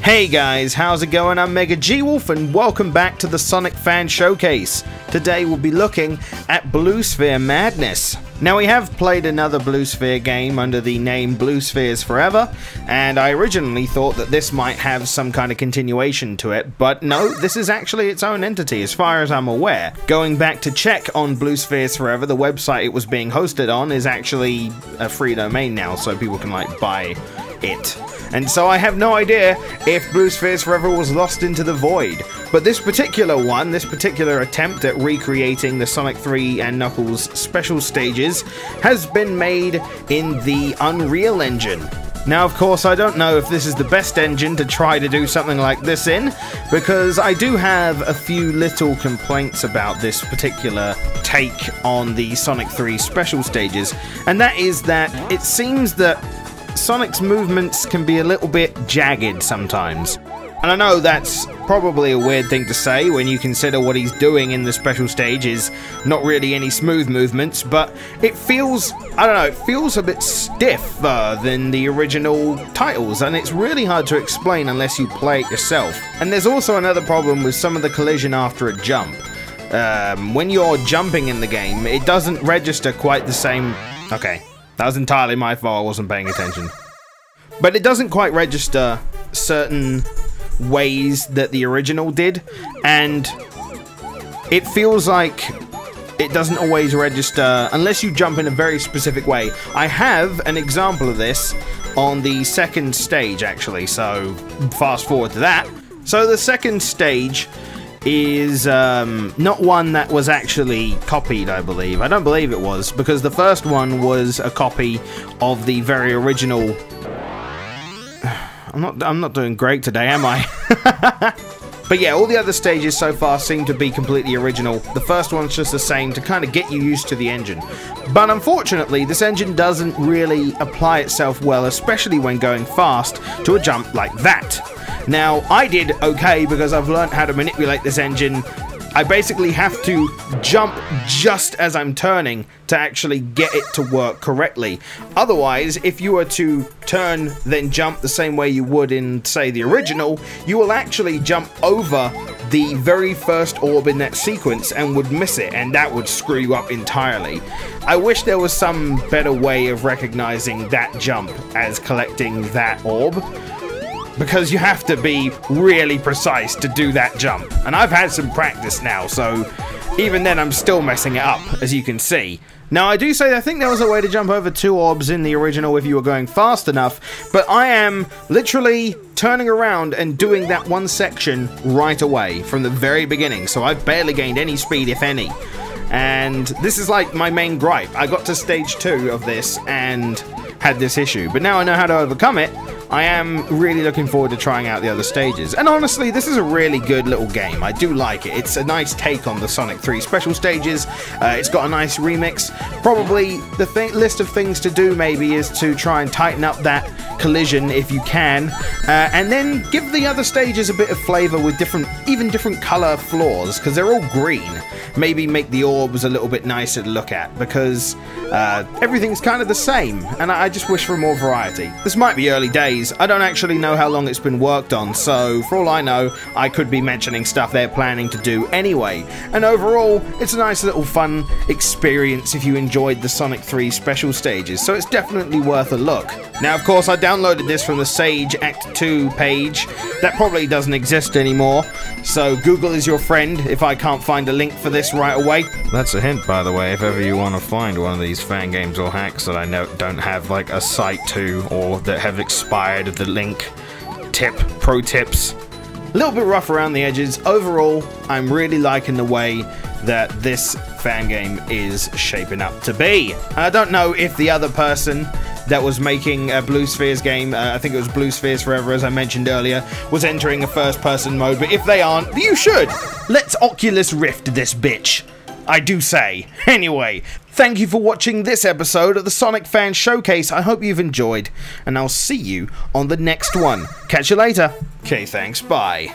Hey guys, how's it going? I'm MegaGWolf and welcome back to the Sonic Fan Showcase. Today we'll be looking at Blue Sphere Madness. Now we have played another Blue Sphere game under the name Blue Spheres Forever, and I originally thought that this might have some kind of continuation to it, but no, this is actually its own entity as far as I'm aware. Going back to check on Blue Spheres Forever, the website it was being hosted on is actually a free domain now, so people can like buy it. And so I have no idea if Blue Spheres Forever was lost into the void. But this particular one, this particular attempt at recreating the Sonic 3 and Knuckles special stages has been made in the Unreal Engine. Now, of course, I don't know if this is the best engine to try to do something like this in, because I do have a few little complaints about this particular take on the Sonic 3 special stages, and that is that it seems that Sonic's movements can be a little bit jagged sometimes. And I know that's probably a weird thing to say when you consider what he's doing in the special stage is not really any smooth movements, but it feels, I don't know, it feels a bit stiffer than the original titles, and it's really hard to explain unless you play it yourself. And there's also another problem with some of the collision after a jump. When you're jumping in the game, it doesn't register quite the same... Okay. That was entirely my fault, I wasn't paying attention. But it doesn't quite register certain ways that the original did, and it feels like it doesn't always register unless you jump in a very specific way. I have an example of this on the second stage, actually, so fast forward to that. So the second stage is not one that was actually copied, I believe. I don't believe it was, because the first one was a copy of the very original... I'm not doing great today, am I? But yeah, all the other stages so far seem to be completely original. The first one's just the same to kind of get you used to the engine. But unfortunately, this engine doesn't really apply itself well, especially when going fast, to a jump like that. Now, I did okay because I've learned how to manipulate this engine. I basically have to jump just as I'm turning to actually get it to work correctly. Otherwise, if you were to turn then jump the same way you would in, say, the original, you will actually jump over the very first orb in that sequence and would miss it, and that would screw you up entirely. I wish there was some better way of recognizing that jump as collecting that orb, because you have to be really precise to do that jump. And I've had some practice now, so even then I'm still messing it up, as you can see. Now, I do say I think there was a way to jump over 2 orbs in the original if you were going fast enough, but I am literally turning around and doing that one section right away from the very beginning, so I've barely gained any speed, if any. And this is like my main gripe. I got to stage 2 of this and had this issue, but now I know how to overcome it. I am really looking forward to trying out the other stages. And honestly, this is a really good little game. I do like it. It's a nice take on the Sonic 3 special stages. It's got a nice remix. Probably the list of things to do maybe is to try and tighten up that collision if you can, and then give the other stages a bit of flavor with even different color floors, because they're all green. Maybe make the orbs a little bit nicer to look at, because everything's kind of the same, and I just wish for more variety. This might be early days. I don't actually know how long it's been worked on, so for all I know, I could be mentioning stuff they're planning to do anyway. And overall, it's a nice little fun experience if you enjoyed the Sonic 3 special stages, so it's definitely worth a look. Now, of course, I downloaded this from the Sage Act 2 page. That probably doesn't exist anymore, so Google is your friend if I can't find a link for this right away. That's a hint, by the way, if ever you want to find one of these fan games or hacks that I don't have like a site to, or that have expired the link. Pro tips. A little bit rough around the edges. Overall, I'm really liking the way that this fan game is shaping up to be. And I don't know if the other person that was making a Blue Spheres game, I think it was Blue Spheres Forever as I mentioned earlier, was entering a first-person mode, but if they aren't, you should! Let's Oculus Rift this bitch, I do say. Anyway, thank you for watching this episode of the Sonic Fan Showcase. I hope you've enjoyed, and I'll see you on the next one. Catch you later. Okay, thanks, bye.